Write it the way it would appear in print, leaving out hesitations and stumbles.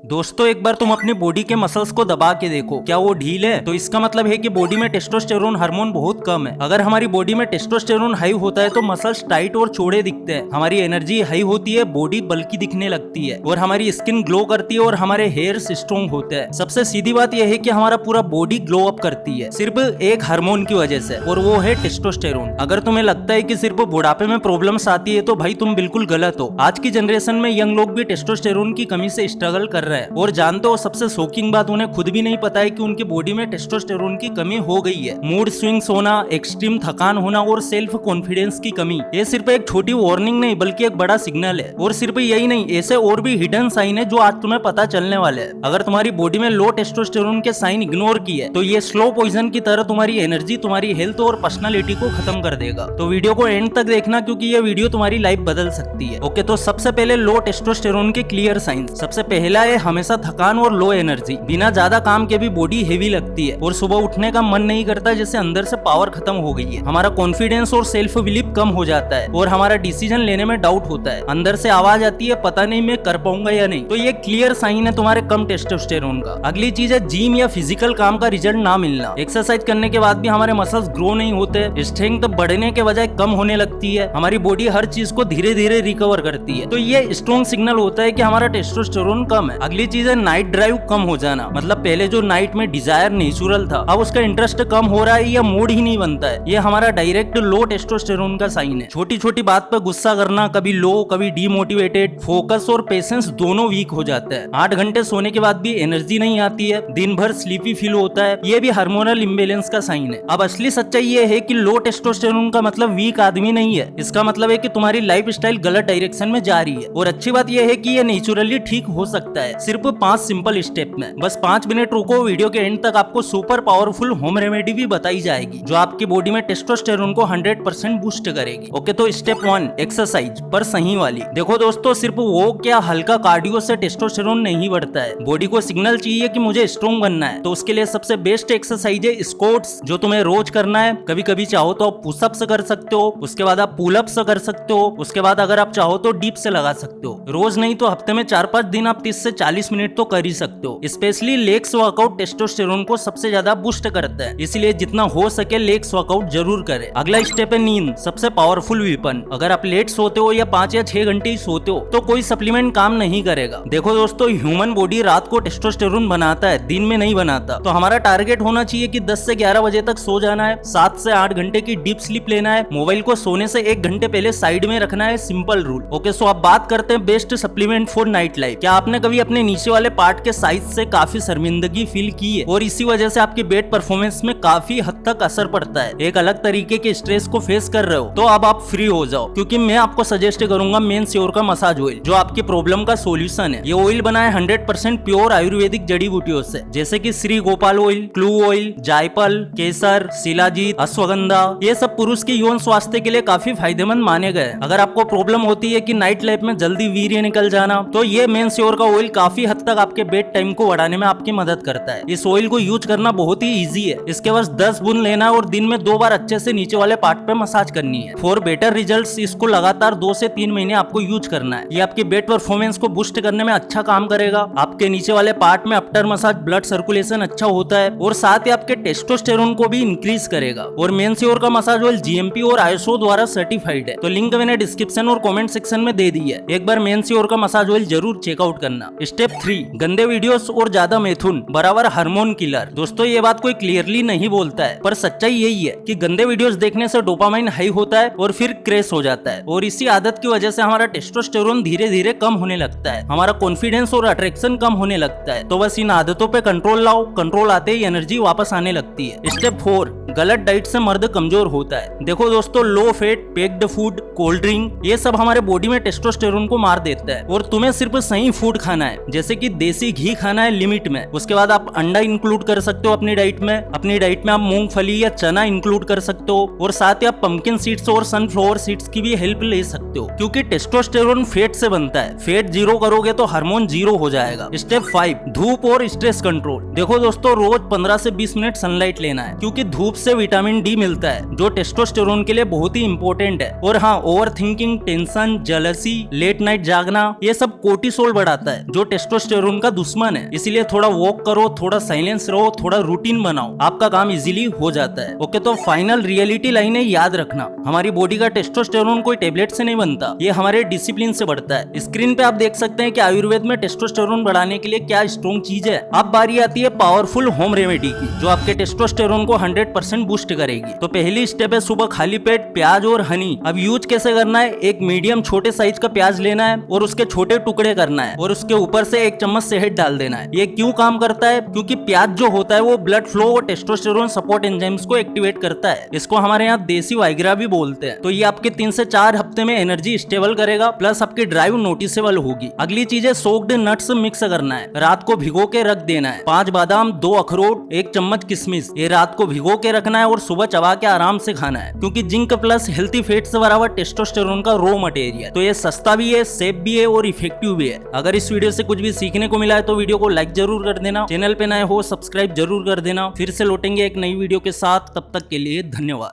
दोस्तों एक बार तुम अपनी बॉडी के मसल्स को दबा के देखो, क्या वो ढील है? तो इसका मतलब है कि बॉडी में टेस्टोस्टेरोन हार्मोन बहुत कम है। अगर हमारी बॉडी में टेस्टोस्टेरोन हाई होता है तो मसल्स टाइट और चौड़े दिखते हैं, हमारी एनर्जी हाई होती है, बॉडी बल्की दिखने लगती है और हमारी स्किन ग्लो करती है और हमारे हेयर्स स्ट्रॉन्ग होते हैं। सबसे सीधी बात यह है कि हमारा पूरा बॉडी ग्लो अप करती है सिर्फ एक हार्मोन की वजह से, और वो है टेस्टोस्टेरोन। अगर तुम्हें लगता है कि सिर्फ बुढ़ापे में प्रॉब्लम्स आती है तो भाई तुम बिल्कुल गलत हो। आज की जनरेशन में यंग लोग भी टेस्टोस्टेरोन की कमी से स्ट्रगल कर रहे हैं, और जानते हो सबसे शॉकिंग बात, उन्हें खुद भी नहीं पता है कि उनकी बॉडी में टेस्टोस्टेरोन की कमी हो गई है। मूड स्विंग्स होना, एक्सट्रीम थकान होना और सेल्फ कॉन्फिडेंस की कमी, ये सिर्फ एक छोटी वार्निंग नहीं बल्कि एक बड़ा सिग्नल है। और सिर्फ यही नहीं, ऐसे और भी हिडन साइन है जो आज तुम्हें पता चलने वाले हैं। अगर तुम्हारी बॉडी में लो टेस्टोस्टेरोन के साइन इग्नोर किए तो ये स्लो पॉइजन की तरह तुम्हारी एनर्जी, तुम्हारी हेल्थ और पर्सनालिटी को खत्म कर देगा। तो वीडियो को एंड तक देखना क्योंकि ये वीडियो तुम्हारी लाइफ बदल सकती है। ओके, तो सबसे पहले लो टेस्टोस्टेरोन के क्लियर साइंस। सबसे पहला है हमेशा थकान और लो एनर्जी। बिना ज्यादा काम के भी बॉडी हेवी लगती है और सुबह उठने का मन नहीं करता, जैसे अंदर से पावर खत्म हो गई है। हमारा कॉन्फिडेंस और सेल्फ बिलीफ कम हो जाता है और हमारा डिसीजन लेने में डाउट होता है। अंदर से आवाज आती है, पता नहीं मैं कर पाऊंगा या नहीं। तो ये क्लियर साइन है तुम्हारे कम टेस्टोस्टेरोन का। अगली चीज है जिम या फिजिकल काम का रिजल्ट ना मिलना। एक्सरसाइज करने के बाद भी हमारे मसल्स ग्रो नहीं होते, स्ट्रेंथ बढ़ने के बजाय कम होने लगती है, हमारी बॉडी हर चीज को धीरे धीरे रिकवर करती है। तो ये स्ट्रॉन्ग सिग्नल होता है कि हमारा टेस्टोस्टेरोन कम है। अगली चीज है नाइट ड्राइव कम हो जाना। मतलब पहले जो नाइट में डिजायर नेचुरल था, अब उसका इंटरेस्ट कम हो रहा है या मूड ही नहीं बनता है, ये हमारा डायरेक्ट लो टेस्टोस्टेरोन का साइन है। छोटी छोटी बात पर गुस्सा करना, कभी लो कभी डीमोटिवेटेड, फोकस और पेशेंस दोनों वीक हो जाते हैं। 8 घंटे सोने के बाद भी एनर्जी नहीं आती है, दिन भर स्लीपी फील होता है, ये भी हार्मोनल इम्बेलेंस का साइन है। अब असली सच्चाई ये है कि लो टेस्टोस्टेरोन का मतलब वीक आदमी नहीं है, इसका मतलब है कि तुम्हारी लाइफ स्टाइल गलत डायरेक्शन में जा रही है। और अच्छी बात यह है कि ये नेचुरली ठीक हो सकता है, सिर्फ 5 सिंपल स्टेप में। बस 5 मिनट रुको, वीडियो के एंड तक आपको सुपर पावरफुल होम रेमेडी भी बताई जाएगी जो आपकी बॉडी में टेस्टोस्टेरोन को 100% बूस्ट करेगी। ओके, तो स्टेप 1 एक्सरसाइज, पर सही वाली। देखो दोस्तों, सिर्फ वो क्या हल्का कार्डियो से टेस्टोस्टेरोन नहीं बढ़ता है। बॉडी को सिग्नल चाहिए कि मुझे स्ट्रॉन्ग बनना है, तो उसके लिए सबसे बेस्ट एक्सरसाइज है स्क्वाट्स, जो तुम्हें रोज करना है। कभी कभी चाहो तो आप पुशअप्स कर सकते हो, उसके बाद आप पुलअप्स कर सकते हो, उसके बाद अगर आप चाहो तो डीप से लगा सकते हो। रोज नहीं तो हफ्ते में 4-5 दिन आप 30 से 40 मिनट तो कर ही सकते हो। स्पेशली लेग्स वर्कआउट टेस्टोस्टेरोन को सबसे ज्यादा बूस्ट करता है, इसलिए जितना हो सके लेग्स वर्कआउट जरूर करें। अगला स्टेप है नींद, सबसे पावरफुल वेपन। अगर आप लेट सोते हो या 5 या 6 घंटे ही सोते हो तो कोई सप्लीमेंट काम नहीं करेगा। देखो दोस्तों, ह्यूमन बॉडी रात को टेस्टोस्टेरोन बनाता है, दिन में नहीं बनाता। तो हमारा टारगेट होना चाहिए कि 10 से 11 बजे तक सो जाना है, 7 से 8 घंटे की डीप स्लीप लेना है, मोबाइल को सोने से 1 घंटे पहले साइड में रखना है, सिंपल रूल। ओके, सो अब बात करते हैं best supplement for night life. क्या आपने कभी अपने नीचे वाले पार्ट के साइज से काफी शर्मिंदगी फील की है और इसी वजह से आपकी बेड परफॉर्मेंस में काफी हद तक असर पड़ता है, एक अलग तरीके के स्ट्रेस को फेस कर रहे हो? तो अब आप फ्री हो जाओ, क्योंकि मैं आपको सजेस्ट करूंगा मेन श्योर का मसाज ऑयल, जो आपकी प्रॉब्लम का सोल्यूशन है। ये ऑयल बना है 100% प्योर आयुर्वेदिक जड़ी बूटियों से, जैसे कि Shri Gopal oil, clue oil, जायफल, केसर, शिलाजीत, अश्वगंधा। ये सब पुरुष के यौन स्वास्थ्य के लिए काफी फायदेमंद माने गए। अगर आपको प्रॉब्लम होती है कि नाइट लाइफ में जल्दी वीर्य निकल जाना, तो ये मेन श्योर का ऑयल काफी हद तक आपके बेड टाइम को बढ़ाने में आपकी मदद करता है। इस ऑयल को यूज करना बहुत ही इजी है। इसके बस 10 बूंद लेना है और दिन में 2 बार अच्छे से नीचे वाले पार्ट पे मसाज करनी है। फॉर बेटर रिजल्ट्स इसको लगातार 2 से 3 महीने आपको यूज करना है। ये आपकी बेड परफॉर्मेंस को बूस्ट करने में अच्छा काम करेगा। आपके नीचे वाले पार्ट में आफ्टर मसाज ब्लड सर्कुलेशन अच्छा होता है और साथ ही आपके टेस्टोस्टेरोन को भी इंक्रीज करेगा। और मेन श्योर का मसाज ऑयल जीएमपी और आईएसओ द्वारा सर्टिफाइड है, तो लिंक मैंने डिस्क्रिप्शन और कमेंट सेक्शन में दे दी है। एक बार मेन श्योर का मसाज ऑयल जरूर चेकआउट करना। स्टेप 3 गंदे वीडियोस और ज्यादा मैथुन बराबर हार्मोन किलर। दोस्तों, ये बात कोई क्लियरली नहीं बोलता है, पर सच्चाई यही है कि गंदे वीडियोस देखने से डोपामाइन हाई होता है और फिर क्रैश हो जाता है, और इसी आदत की वजह से हमारा टेस्टोस्टेरोन धीरे धीरे कम होने लगता है, हमारा कॉन्फिडेंस और अट्रैक्शन कम होने लगता है। तो बस इन आदतों पे कंट्रोल लाओ, कंट्रोल आते ही एनर्जी वापस आने लगती है। स्टेप 4 गलत डाइट से मर्द कमजोर होता है। देखो दोस्तों, low fat, packed food, cold drink, ये सब हमारे बॉडी में टेस्टोस्टेरोन को मार देता है। और तुम्हें सिर्फ सही फूड खाना है, जैसे कि देसी घी खाना है लिमिट में। उसके बाद आप अंडा इंक्लूड कर सकते हो अपनी डाइट में। अपनी डाइट में आप मूंगफली या चना इंक्लूड कर सकते हो, और साथ ही आप पंपकिन सीड्स और सनफ्लावर सीड्स की भी हेल्प ले सकते हो, क्योंकि टेस्टोस्टेरोन फैट से बनता है। फैट जीरो करोगे तो हार्मोन जीरो हो जाएगा। स्टेप 5 धूप और स्ट्रेस कंट्रोल। देखो दोस्तों, रोज 15 से 20 मिनट सनलाइट लेना है, क्योंकि धूप से विटामिन डी मिलता है, जो टेस्टोस्टेरोन के लिए बहुत ही इंपॉर्टेंट है। और हाँ, over thinking, tension, jealousy, late night जागना, ये सब कोर्टिसोल बढ़ाता है, जो टेस्टोस्टेरोन का दुश्मन है। इसीलिए थोड़ा वॉक करो, थोड़ा साइलेंस रहो, थोड़ा रूटीन बनाओ, आपका काम इजीली हो जाता है। ओके, तो फाइनल रियलिटी लाइनें याद रखना, हमारी बॉडी का टेस्टोस्टेरोन कोई टेबलेट से नहीं बनता, ये हमारे डिसिप्लिन से बढ़ता है। स्क्रीन पे आप देख सकते हैं कि आयुर्वेद में टेस्टोस्टेरोन बढ़ाने के लिए क्या स्ट्रॉन्ग चीज है। अब बारी आती है पावरफुल होम रेमेडी की, जो आपके टेस्टोस्टेरोन को 100% बूस्ट करेगी। तो पहली स्टेप है सुबह खाली पेट प्याज और हनी। अब यूज कैसे करना है, एक मीडियम छोटे साइज का प्याज लेना है और उसके छोटे टुकड़े करना है और उसके ऊपर से 1 चम्मच शहद डाल देना है। ये क्यों काम करता है, क्योंकि प्याज जो होता है वो ब्लड फ्लो और टेस्टोस्टेरोन सपोर्ट एंजाइम्स को एक्टिवेट करता है। इसको हमारे यहाँ देसी वाइग्रा भी बोलते हैं। तो ये आपके 3 से 4 हफ्ते में एनर्जी स्टेबल करेगा, प्लस आपकी ड्राइव नोटिसेबल होगी। अगली चीज है सोक्ड नट्स मिक्स करना है, रात को भिगो के रख देना है। 5 बादाम, 2 अखरोट, 1 चम्मच किशमिश, ये रात को भिगो के रखना है और सुबह चबा के आराम से खाना है, क्योंकि जिंक प्लस हेल्थी फैट से भरा हुआ टेस्टोस्टेरोन का रॉ मटेरियल। तो ये सस्ता भी है, सेफ भी है और इफेक्टिव भी है। अगर इस वीडियो से कुछ भी सीखने को मिला है तो वीडियो को लाइक जरूर कर देना, चैनल पे नए हो सब्सक्राइब जरूर कर देना। फिर से लौटेंगे एक नई वीडियो के साथ, तब तक के लिए धन्यवाद।